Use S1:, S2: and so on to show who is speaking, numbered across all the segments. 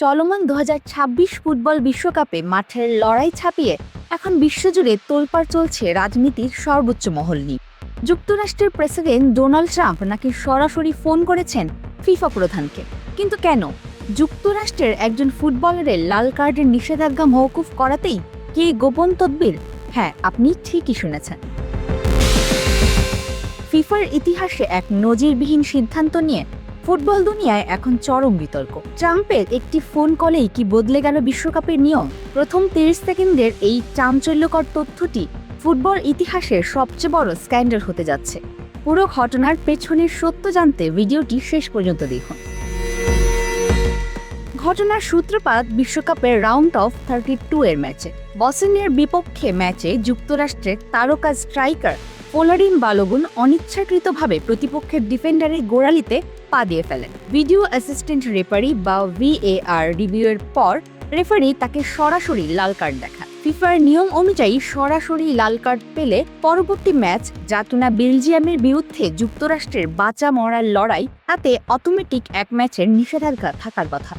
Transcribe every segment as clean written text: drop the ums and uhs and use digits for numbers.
S1: চলমান 2026 ফুটবল বিশ্বকাপে মাঠের লড়াই ছাপিয়ে এখন বিশ্বজুড়ে তোলপাড় চলছে রাজনীতির সর্বোচ্চ মহল নিয়ে। যুক্তরাষ্ট্রের প্রেসিডেন্ট ডোনাল্ড ট্রাম্প নাকি সরাসরি ফোন করেছেন ফিফা প্রধানকে। কিন্তু কেন? যুক্তরাষ্ট্রের একজন ফুটবলারের লাল কার্ডের নিষেধাজ্ঞা মওকুফ করাতেই কি গোপন তদবির? হ্যাঁ, আপনি ঠিকই শুনেছেন। ফিফার ইতিহাসে এক নজিরবিহীন সিদ্ধান্ত নিয়ে ফুটবল দুনিয়ায় এখন চরম বিতর্ক। ট্রাম্পের একটি ফোন কলেই কি বদলে গেল বিশ্বকাপের নিয়ম? প্রথম 30 সেকেন্ডের এই চাঞ্চল্যকর তথ্যটি ফুটবল ইতিহাসের সবচেয়ে বড় স্ক্যান্ডাল হতে যাচ্ছে। পুরো ঘটনার পেছনের সত্য জানতে ভিডিওটি শেষ পর্যন্ত দেখুন। ঘটনার সূত্রপাত বিশ্বকাপের রাউন্ড অফ 32 এর ম্যাচে। বসনিয়ার বিপক্ষে ম্যাচে যুক্তরাষ্ট্রের তারকা স্ট্রাইকার পোলারিন বালোগুন অনিচ্ছাকৃতভাবে প্রতিপক্ষের ডিফেন্ডারের গোড়ালিতে পা দিয়ে ফেলেন। ভিডিও অ্যাসিস্ট্যান্ট রেফারি বা VAR রিভিউয়ের পর রেফারি তাকে সরাসরি লাল কার্ড দেখান। ফিফার নিয়ম অনুযায়ী সরাসরি লাল কার্ড পেলে পরবর্তী ম্যাচ জাতুনা বেলজিয়ামের বিরুদ্ধে যুক্তরাষ্ট্রের বাঁচা মরার লড়াই, তাতে অটোমেটিক এক ম্যাচের নিষেধাজ্ঞা থাকার কথা।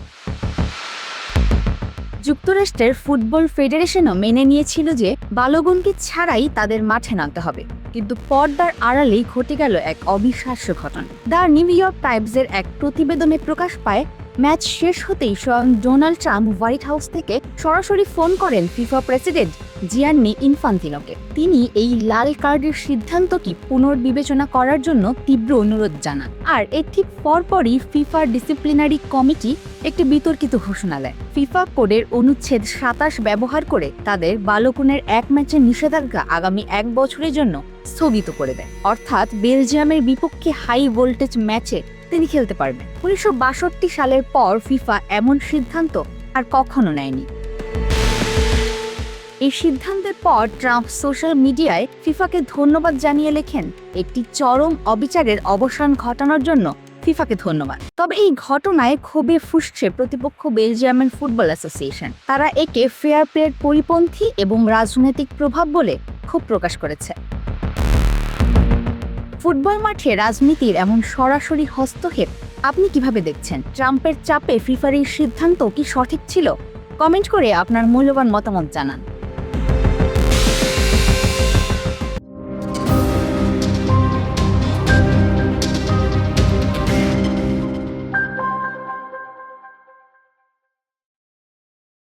S1: যুক্তরাষ্ট্রের ফুটবল ফেডারেশনও মেনে নিয়েছিল যে বালোগুনকে ছাড়াই তাদের মাঠে নামতে হবে। কিন্তু পর্দার আড়ালেই ঘটে গেল এক অবিশ্বাস্য ঘটনা। দ্য নিউ ইয়র্ক টাইমসের এক প্রতিবেদনে প্রকাশ পায়, ম্যাচ শেষ হতেই স্বয়ং ডোনাল্ড ট্রাম্প হোয়াইট হাউস থেকে সরাসরি ফোন করেন ফিফা প্রেসিডেন্ট জিয়ান্নি ইনফান্তিনোকে। তিনি এই লাল কার্ডের সিদ্ধান্তটি পুনর্বিবেচনা করার জন্য তীব্র অনুরোধ জানান। আর এর ঠিক পরপরই ফিফার ডিসিপ্লিনারি কমিটি একটি বিতর্কিত ঘোষণা দেয়। ফিফা কোডের অনুচ্ছেদ 27 ব্যবহার করে তাদের বালোগুনের এক ম্যাচের নিষেধাজ্ঞা আগামী 1 বছরের জন্য স্থগিত করে দেয়। অর্থাৎ বেলজিয়ামের বিপক্ষে হাই ভোল্টেজ ম্যাচে তিনি খেলতে পারবেন। 1962 সালের পর ফিফা এমন সিদ্ধান্ত আর কখনো নেয়নি। এই সিদ্ধান্তের পর ট্রাম্প সোশ্যাল মিডিয়ায় ফিফাকে ধন্যবাদ জানিয়ে লেখেন, একটি চরম অবিচারের অবসান ঘটানোর জন্য ফিফাকে ধন্যবাদ। তবে এই ঘটনায় ক্ষোভে ফুঁসছে প্রতিপক্ষ বেলজিয়ামের ফুটবল অ্যাসোসিয়েশন। তারা একে ফেয়ার প্লের পরিপন্থী এবং রাজনৈতিক প্রভাব বলে ক্ষোভ প্রকাশ করেছে। ফুটবল মাঠে রাজনীতির এমন সরাসরি হস্তক্ষেপ আপনি কিভাবে দেখছেন? ট্রাম্পের চাপে ফিফার এই সিদ্ধান্ত কি সঠিক ছিল? কমেন্ট করে আপনার মূল্যবান মতামত জানান।